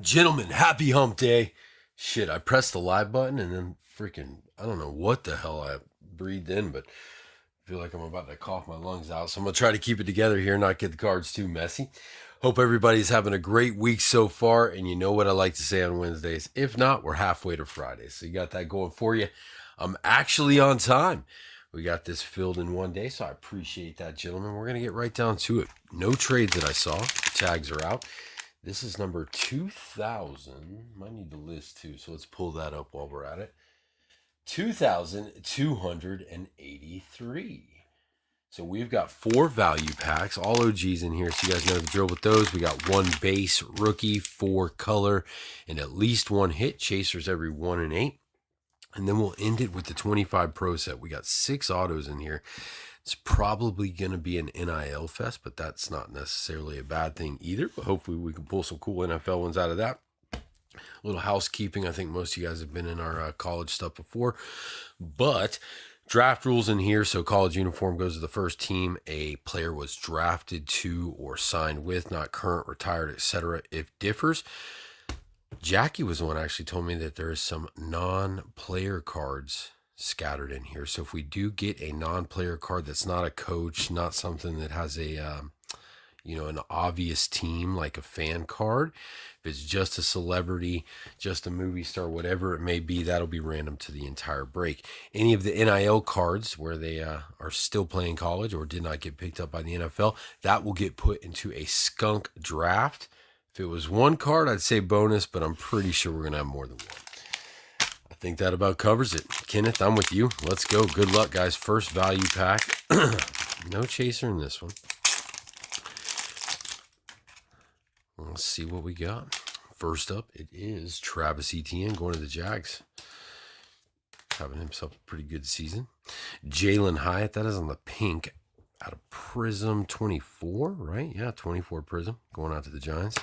Gentlemen, happy hump day. Shit, I pressed the live button and then freaking, I don't know what the hell I breathed in, but I feel like I'm about to cough my lungs out. So I'm going to try to keep it together here, not get the cards too messy. Hope everybody's having a great week so far. And you know what I like to say on Wednesdays. If not, we're halfway to Friday. So you got that going for you. I'm actually on time. We got this filled in one day, so I appreciate that, gentlemen. We're going to get right down to it. No trades that I saw. Tags are out. This is number 2000. Might need the list too, so let's pull that up while we're at it. 2,283. So we've got 4 value packs, all OGs in here, so you guys know the drill with those. We got 1 base, rookie, 4 color, and at least 1 hit. Chasers every 1 and 8. And then we'll end it with the 25 Pro set. We got 6 autos in here. It's probably going to be an NIL fest, but that's not necessarily a bad thing either. But hopefully we can pull some cool NFL ones out of that. A little housekeeping. I think most of you guys have been in our college stuff before. But draft rules in here. So college uniform goes to the first team a player was drafted to or signed with, not current, retired, etc. If differs. Jackie was the one who actually told me that there is some non-player cards scattered in here. So if we do get a non-player card that's not a coach, not something that has a, an obvious team like a fan card, if it's just a celebrity, just a movie star, whatever it may be, that'll be random to the entire break. Any of the NIL cards where they are still playing college or did not get picked up by the NFL, that will get put into a skunk draft. If it was 1 card, I'd say bonus, but I'm pretty sure we're going to have more than 1. I think that about covers it. Kenneth, I'm with you. Let's go. Good luck, guys. First value pack. No chaser in this one. Let's see what we got. First up, it is Travis Etienne going to the Jags. Having himself a pretty good season. Jalen Hyatt, that is on the pink. Out of Prism 24, right? Yeah, 24 Prism going out to the Giants.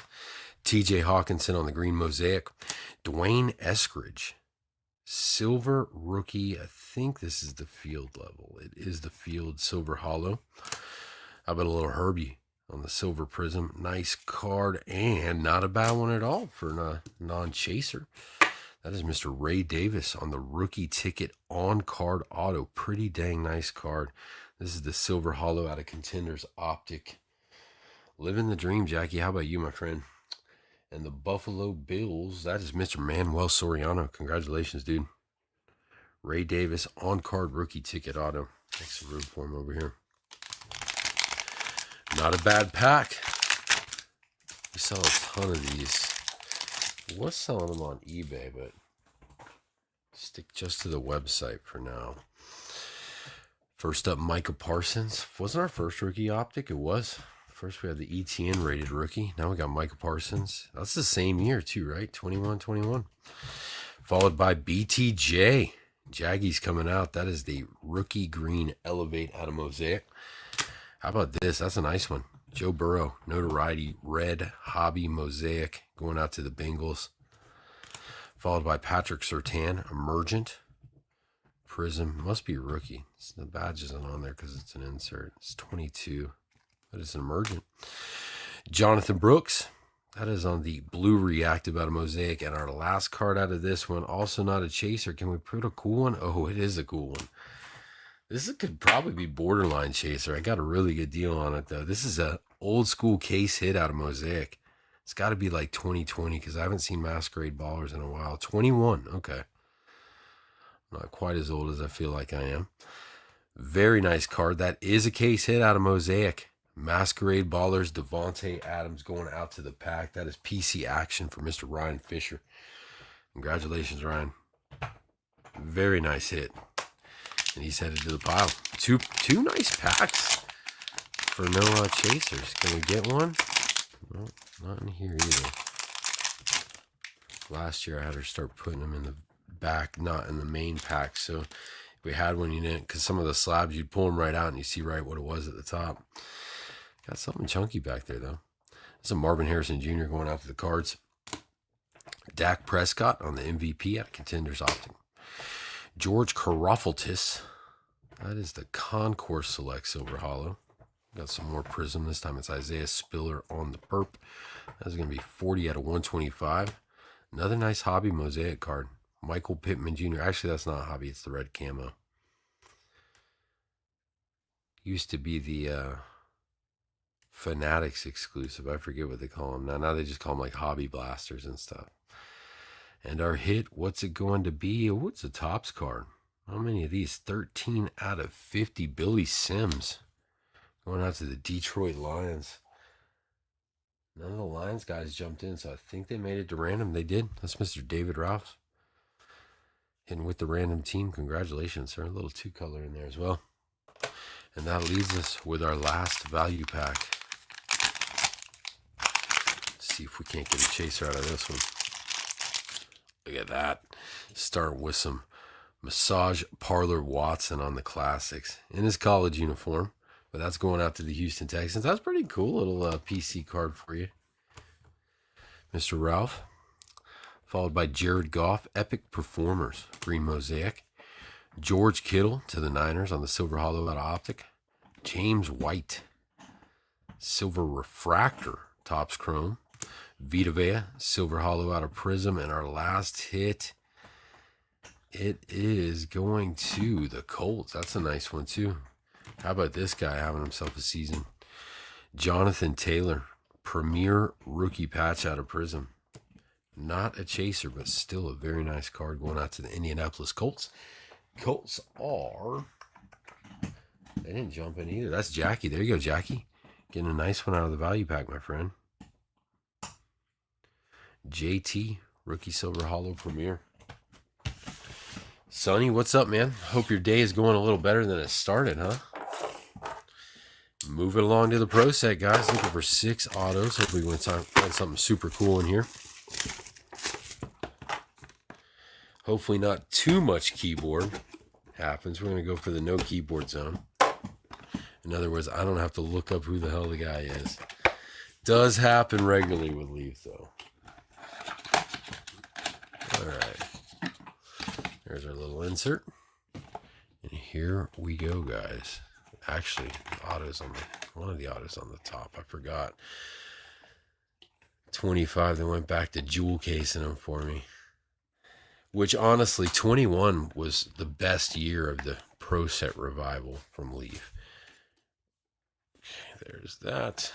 TJ Hawkinson on the green mosaic. Dwayne Eskridge, silver rookie. I think this is the field level. It is the field silver hollow. How about a little Herbie on the silver Prism? Nice card and not a bad one at all for a non-chaser. That is Mr. Ray Davis on the rookie ticket on-card auto. Pretty dang nice card. This is the silver hollow out of Contenders Optic. Living the dream, Jackie. How about you, my friend? And the Buffalo Bills, that is Mr. Manuel Soriano. Congratulations, dude. Ray Davis, on-card rookie ticket auto. Make some room for him over here. Not a bad pack. We sell a ton of these. Was selling them on eBay, but stick just to the website for now. First up, Micah Parsons. Wasn't our first rookie optic? It was. First we had the ETN rated rookie. Now we got Micah Parsons. That's the same year too, right? 21-21. Followed by BTJ. Jaggy's coming out. That is the rookie green Elevate out of Mosaic. How about this? That's a nice one. Joe Burrow, notoriety, red hobby Mosaic going out to the Bengals. Followed by Patrick Surtain, Emergent. Prism, must be a rookie. The badge isn't on there because it's an insert. It's 22, but it's an emergent. Jonathan Brooks, that is on the blue reactive out of Mosaic. And our last card out of this one, also not a chaser. Can we put a cool one? Oh, it is a cool one. This could probably be borderline chaser. I got a really good deal on it, though. This is a old school case hit out of Mosaic. It's got to be like 2020 because I haven't seen Masquerade Ballers in a while. 21, okay. Not quite as old as I feel like I am. Very nice card. That is a case hit out of Mosaic. Masquerade Ballers, Devontae Adams going out to the pack. That is PC action for Mr. Ryan Fisher. Congratulations, Ryan. Very nice hit. And he's headed to the pile. Two nice packs for no chasers. Can we get one? No, not in here either. Last year I had her start putting them in the back, not in the main pack. So if we had one, you didn't, because some of the slabs you'd pull them right out and you see right what it was at the top. Got something chunky back there though. This is a Marvin Harrison Jr. going out to the cards. Dak Prescott on the MVP at Contenders Optic. George Karofaltis. That is the Concourse Select Silver Hollow. Got some more Prism. This time it's Isaiah Spiller on the perp. That's going to be 40 out of 125. Another nice hobby mosaic card. Michael Pittman Jr. Actually, that's not hobby. It's the red camo. Used to be the Fanatics exclusive. I forget what they call them now. Now they just call them like hobby blasters and stuff. And our hit, what's it going to be? Oh, it's a Topps card. How many of these? 13 out of 50. Billy Sims. Going out to the Detroit Lions. None of the Lions guys jumped in, so I think they made it to random. They did. That's Mr. David Ralph. Hitting with the random team. Congratulations, sir. A little two-color in there as well. And that leaves us with our last value pack. Let's see if we can't get a chaser out of this one. Look at that. Start with some Massage Parlor Watson on the classics in his college uniform. But that's going out to the Houston Texans. That's pretty cool. Little PC card for you, Mr. Ralph. Followed by Jared Goff, Epic Performers, green mosaic. George Kittle to the Niners on the silver hollow out of Optic. James White, silver refractor, Topps chrome. Vita Vea, silver hollow out of Prism. And our last hit, it is going to the Colts. That's a nice one too. How about this guy having himself a season? Jonathan Taylor, premier rookie patch out of Prism. Not a chaser, but still a very nice card going out to the Indianapolis Colts. Colts are... They didn't jump in either. That's Jackie. There you go, Jackie. Getting a nice one out of the value pack, my friend. JT, rookie silver hollow premier. Sonny, what's up, man? Hope your day is going a little better than it started, huh? Moving along to the pro set, guys. Looking for 6 autos. Hopefully we can find something super cool in here. Hopefully not too much keyboard happens. We're going to go for the no keyboard zone. In other words, I don't have to look up who the hell the guy is. Does happen regularly with Leaf, though. All right. There's our little insert. And here we go, guys. Actually, autos on one of the autos on the top. I forgot. 25. They went back to jewel casing them for me. Which honestly, 21 was the best year of the pro set revival from Leaf. Okay, there's that.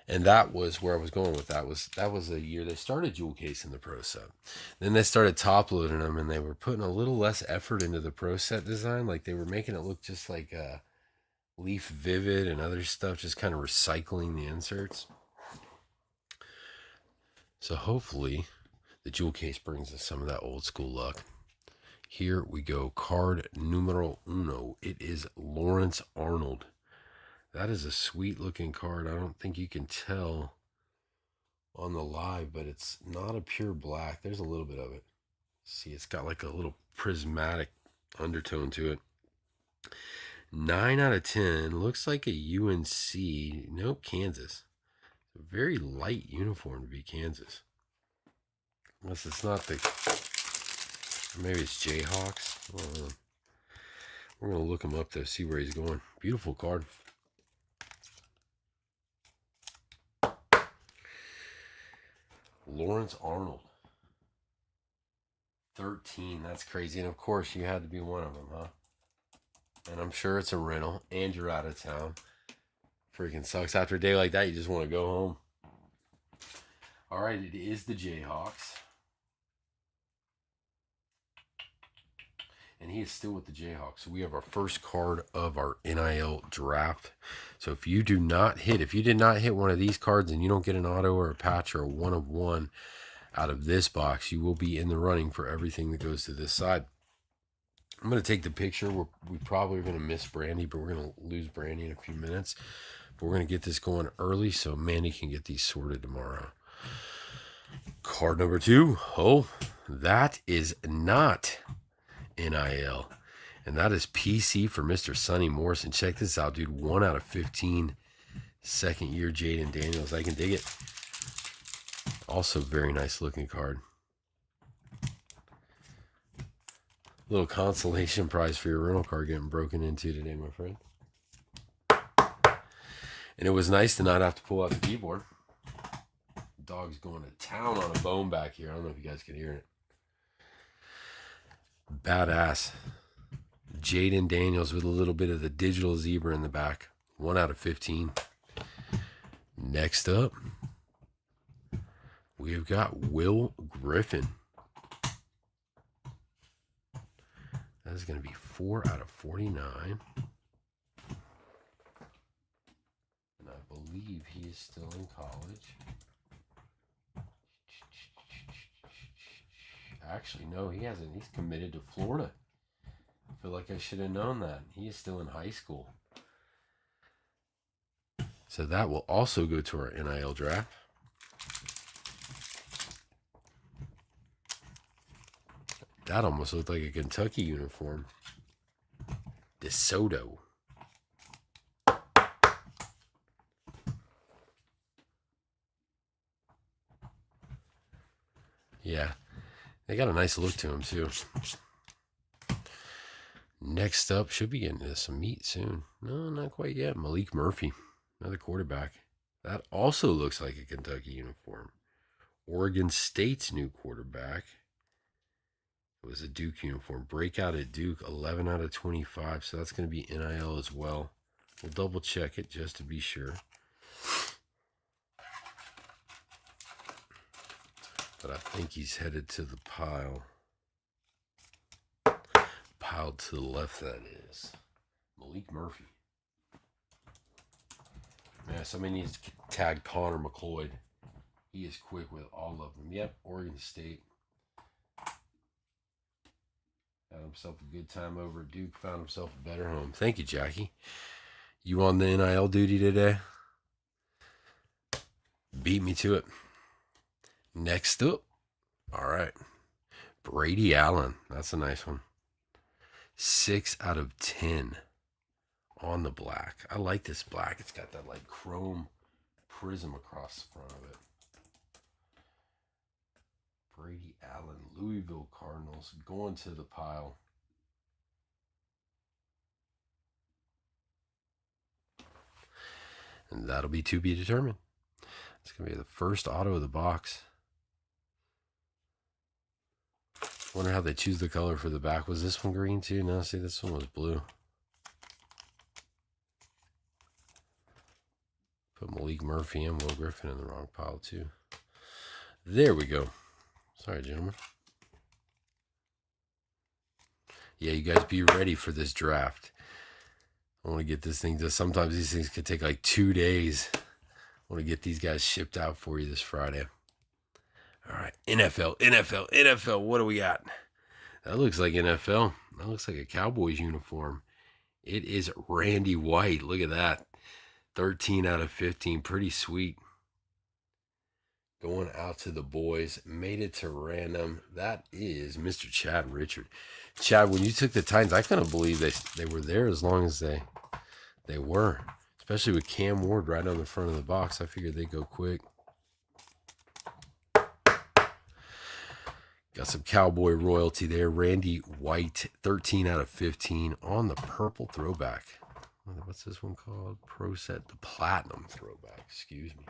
And that was where I was going with that. That was a year they started jewel casing the pro set. Then they started top loading them, and they were putting a little less effort into the pro set design. Like they were making it look just like Leaf Vivid and other stuff, just kind of recycling the inserts. So hopefully the jewel case brings us some of that old school luck. Here we go. Card numero uno. It is Lawrence Arnold. That is a sweet looking card. I don't think you can tell on the live, but it's not a pure black. There's a little bit of it. See, it's got like a little prismatic undertone to it. 9 out of 10. Looks like a UNC. Nope, Kansas. A very light uniform to be Kansas. Unless it's not the... Maybe it's Jayhawks. We're going to look him up to see where he's going. Beautiful card. Lawrence Arnold. 13. That's crazy. And of course, you had to be one of them, huh? And I'm sure it's a rental. And you're out of town. Freaking sucks. After a day like that, you just want to go home. All right, it is the Jayhawks. And he is still with the Jayhawks. So we have our first card of our NIL draft. So if you did not hit one of these cards and you don't get an auto or a patch or a 1 of 1 out of this box, you will be in the running for everything that goes to this side. I'm going to take the picture. We probably are going to miss Brandy, but we're going to lose Brandy in a few minutes. But we're going to get this going early so Mandy can get these sorted tomorrow. Card number 2. Oh, that is not NIL. And that is PC for Mr. Sonny Morrison. Check this out, dude. 1 out of 15. Second year Jaden Daniels. I can dig it. Also very nice looking card. Little consolation prize for your rental card getting broken into today, my friend. And it was nice to not have to pull out the keyboard. Dog's going to town on a bone back here. I don't know if you guys can hear it. Badass. Jaden Daniels with a little bit of the digital zebra in the back. 1 out of 15. Next up, we've got Will Griffin. That is going to be 4 out of 49. And I believe he is still in college. Actually, no, he hasn't. He's committed to Florida. I feel like I should have known that. He is still in high school. So that will also go to our NIL draft. That almost looked like a Kentucky uniform. DeSoto. Yeah, they got a nice look to them too. Next up, should be getting into some meat soon. No, not quite yet. Malik Murphy, another quarterback. That also looks like a Kentucky uniform. Oregon State's new quarterback. It was a Duke uniform. Breakout at Duke, 11 out of 25. So that's going to be NIL as well. We'll double check it just to be sure. But I think he's headed to the pile. Piled to the left, that is. Malik Murphy. Man, somebody needs to tag Connor McLeod. He is quick with all of them. Yep, Oregon State. Had himself a good time over at Duke. Found himself a better home. Thank you, Jackie. You on the NIL duty today? Beat me to it. Next up. All right. Brady Allen. That's a nice one. 6 out of 10 on the black. I like this black. It's got that like chrome prism across the front of it. Brady Allen, Louisville Cardinals, going to the pile. And that'll be to be determined. It's going to be the first auto of the box. Wonder how they choose the color for the back. Was this one green too? No, see, this one was blue. Put Malik Murphy and Will Griffin in the wrong pile too. There we go. Sorry, gentlemen. Yeah, you guys be ready for this draft. I want to get this thing. Sometimes these things could take like 2 days. I want to get these guys shipped out for you this Friday. All right, NFL. What do we got? That looks like NFL. That looks like a Cowboys uniform. It is Randy White. Look at that. 13 out of 15. Pretty sweet. Going out to the boys. Made it to random. That is Mr. Chad Richard. Chad, when you took the Titans, I couldn't believe they were there as long as they were. Especially with Cam Ward right on the front of the box. I figured they'd go quick. Got some Cowboy royalty there. Randy White, 13 out of 15 on the purple throwback. What's this one called? Pro Set, the platinum throwback. Excuse me.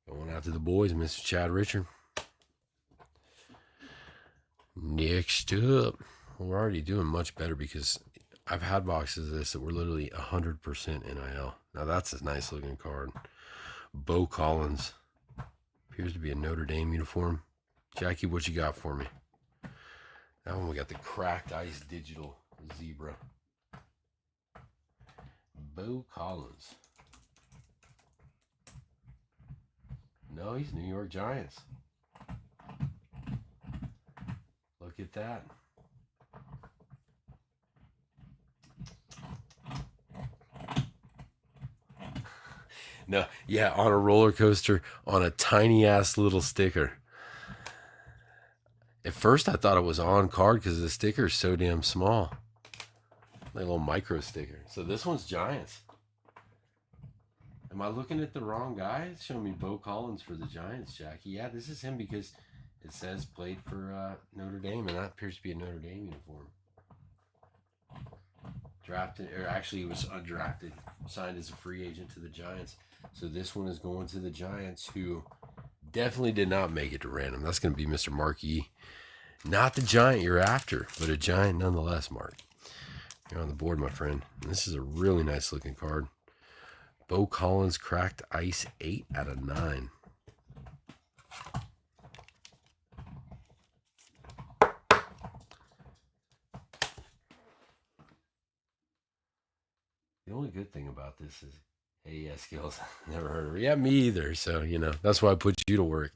Going out to the boys, Mr. Chad Richard. Next up, we're already doing much better because I've had boxes of this that were literally 100% NIL. Now that's a nice looking card. Bo Collins. Appears to be a Notre Dame uniform. Jackie, what you got for me? That one we got the cracked ice digital zebra. Bo Collins. No, he's New York Giants. Look at that. No, yeah, on a roller coaster on a tiny ass little sticker. At first I thought it was on card because the sticker is so damn small. Like a little micro sticker. So this one's Giants. Am I looking at the wrong guy? It's showing me Bo Collins for the Giants, Jackie. Yeah, this is him because it says played for Notre Dame, and that appears to be a Notre Dame uniform. Drafted, or actually he was undrafted, signed as a free agent to the Giants. So this one is going to the Giants, who definitely did not make it to random. That's going to be Mr. Markey. Not the Giant you're after, but a Giant nonetheless, Mark. You're on the board, my friend. And this is a really nice looking card. Bo Collins cracked ice 8 out of 9. The only good thing about this is, hey, yeah, Skills. Never heard of it. Yeah, me either. So, that's why I put you to work.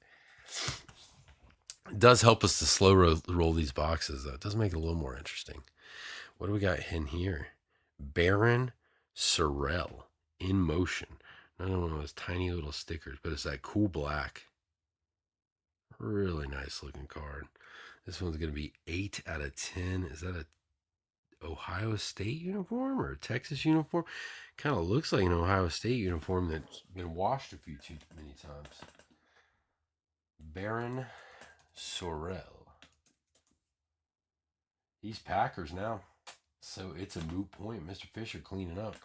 It does help us to slow roll these boxes, though. It does make it a little more interesting. What do we got in here? Baron Sorrell in motion. Another one of those tiny little stickers, but it's that cool black. Really nice looking card. This one's going to be 8 out of 10. Is that a Ohio State uniform or a Texas uniform? Kind of looks like an Ohio State uniform that's been washed a few too many times. Baron Sorrell. He's Packers now, so it's a moot point. Mr. Fisher cleaning up.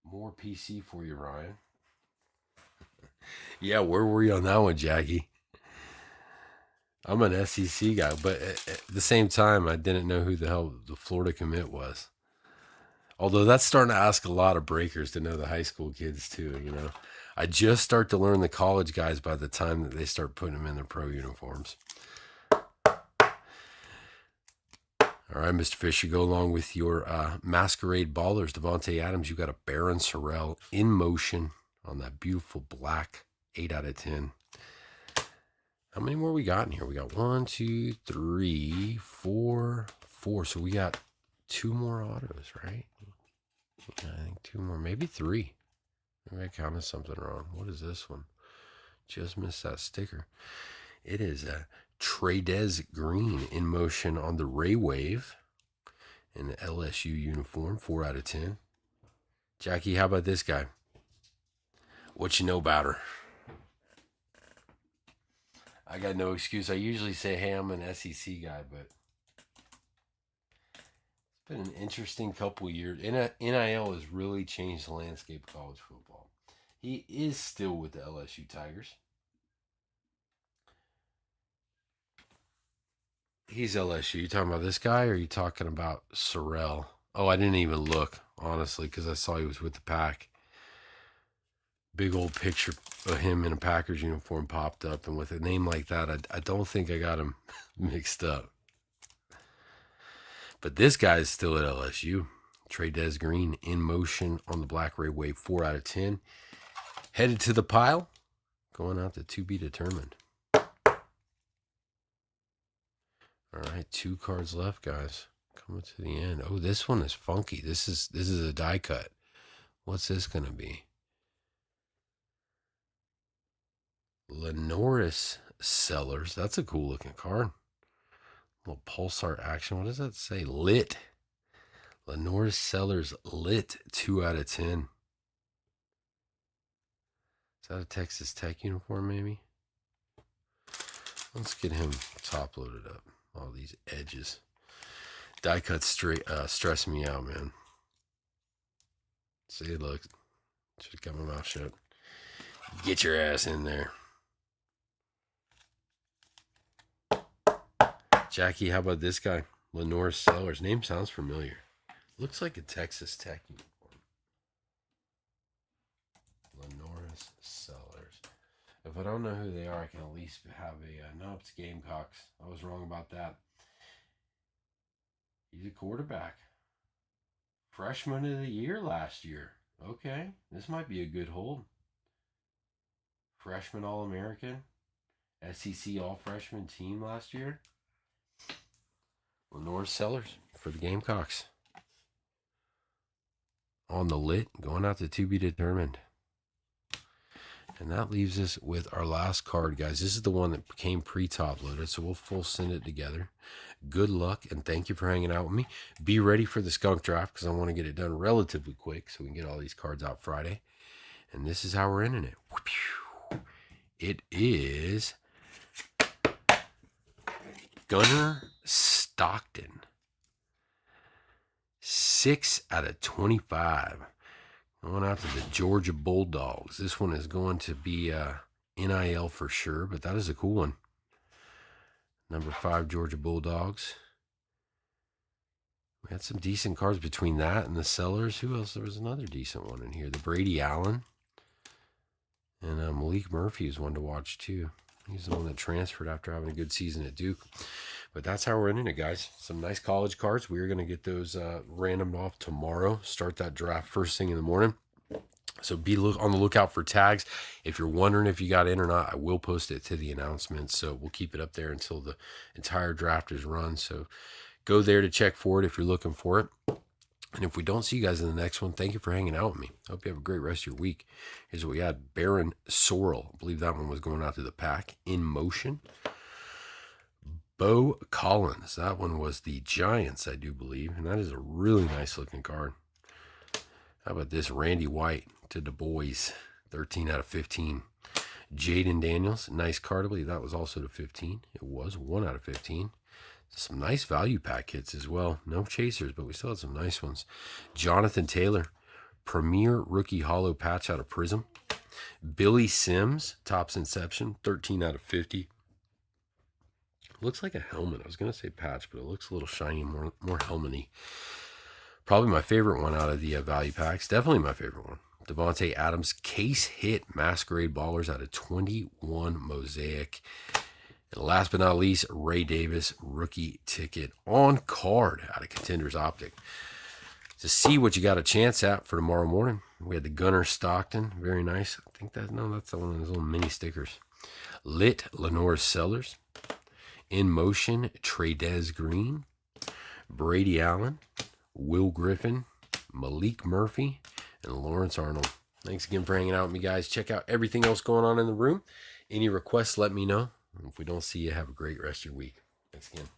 More PC for you, Ryan. Yeah, where were you on that one, Jackie? I'm an SEC guy, but at the same time, I didn't know who the hell the Florida commit was. Although that's starting to ask a lot of breakers to know the high school kids too, I just start to learn the college guys by the time that they start putting them in their pro uniforms. All right, Mr. Fisher, go along with your Masquerade Ballers. Devontae Adams, you got a Baron Sorrell in motion on that beautiful black 8 out of 10. How many more we got in here? We got 1, 2, 3, 4. So we got 2 more autos, right? I think 2 more, maybe 3. Maybe I counted something wrong. What is this one? Just missed that sticker. It is a Tradez Green in motion on the Ray Wave in the LSU uniform, 4 out of 10. Jackie, how about this guy? What you know about her? I got no excuse. I usually say, hey, I'm an SEC guy, but it's been an interesting couple years. NIL has really changed the landscape of college football. He is still with the LSU Tigers. He's LSU. You talking about this guy, or are you talking about Sorrell? Oh, I didn't even look, honestly, because I saw he was with the Pack. Big old picture of him in a Packers uniform popped up, and with a name like that, I don't think I got him mixed up. But this guy is still at LSU. Tradez Green in motion on the Black Ray Wave, 4 out of 10. Headed to the pile, going out to be determined. All right, 2 cards left, guys. Coming to the end. Oh, this one is funky. This is a die cut. What's this going to be? Lenoris Sellers. That's a cool looking card. Little pulsar action. What does that say? Lit. Lenoris Sellers lit, 2 out of 10. Is that a Texas Tech uniform, maybe? Let's get him top loaded up. All these edges. Die cuts stress me out, man. See, look. Should have got my mouth shut. Get your ass in there. Jackie, how about this guy? Lenoris Sellers. Name sounds familiar. Looks like a Texas Tech uniform. Lenoris Sellers. If I don't know who they are, I can at least have a... no, it's Gamecocks. I was wrong about that. He's a quarterback. Freshman of the year last year. Okay, this might be a good hold. Freshman All-American. SEC All-Freshman team last year. Lenoris Sellers for the Gamecocks. On the lit, going out to be determined. And that leaves us with our last card, guys. This is the one that came pre-top loaded, so we'll full send it together. Good luck, and thank you for hanging out with me. Be ready for the skunk draft, because I want to get it done relatively quick so we can get all these cards out Friday. And this is how we're ending it. It is Gunnar Stockton. 6/25. Going out to the Georgia Bulldogs. This one is going to be NIL for sure, but that is a cool one. Number 5, Georgia Bulldogs. We had some decent cards between that and the Sellers. Who else? There was another decent one in here. The Brady Allen. And Malik Murphy is one to watch too. He's the one that transferred after having a good season at Duke. But that's how we're ending it, guys. Some nice college cards. We're going to get those randomed off tomorrow. Start that draft first thing in the morning. So be on the lookout for tags. If you're wondering if you got in or not, I will post it to the announcements. So we'll keep it up there until the entire draft is run. So go there to check for it if you're looking for it. And if we don't see you guys in the next one, thank you for hanging out with me. Hope you have a great rest of your week. Here's what we had. Baron Sorrell. I believe that one was going out to the pack. In Motion. Bo Collins. That one was the Giants, I do believe. And that is a really nice looking card. How about this? Randy White to Du Bois. 13/15. Jaden Daniels. Nice card. I believe that was also to 15. It was 1/15. Some nice value pack hits as well. No chasers, but we still had some nice ones. Jonathan Taylor, Premier Rookie Hollow Patch out of Prism. Billy Sims, Topps Inception, 13/50. Looks like a helmet. I was going to say patch, but it looks a little shiny, more helmety. Probably my favorite one out of the value packs. Definitely my favorite one. Devontae Adams, Case Hit Masquerade Ballers out of 21 Mosaic. And last but not least, Ray Davis, Rookie Ticket on card out of Contenders Optic. To see what you got a chance at for tomorrow morning, we had the Gunner Stockton. Very nice. I think that's one of those little mini stickers. Lit Lenore Sellers. In Motion, Tradez Green. Brady Allen. Will Griffin. Malik Murphy. And Lawrence Arnold. Thanks again for hanging out with me, guys. Check out everything else going on in the room. Any requests, let me know. If we don't see you, have a great rest of your week. Thanks again.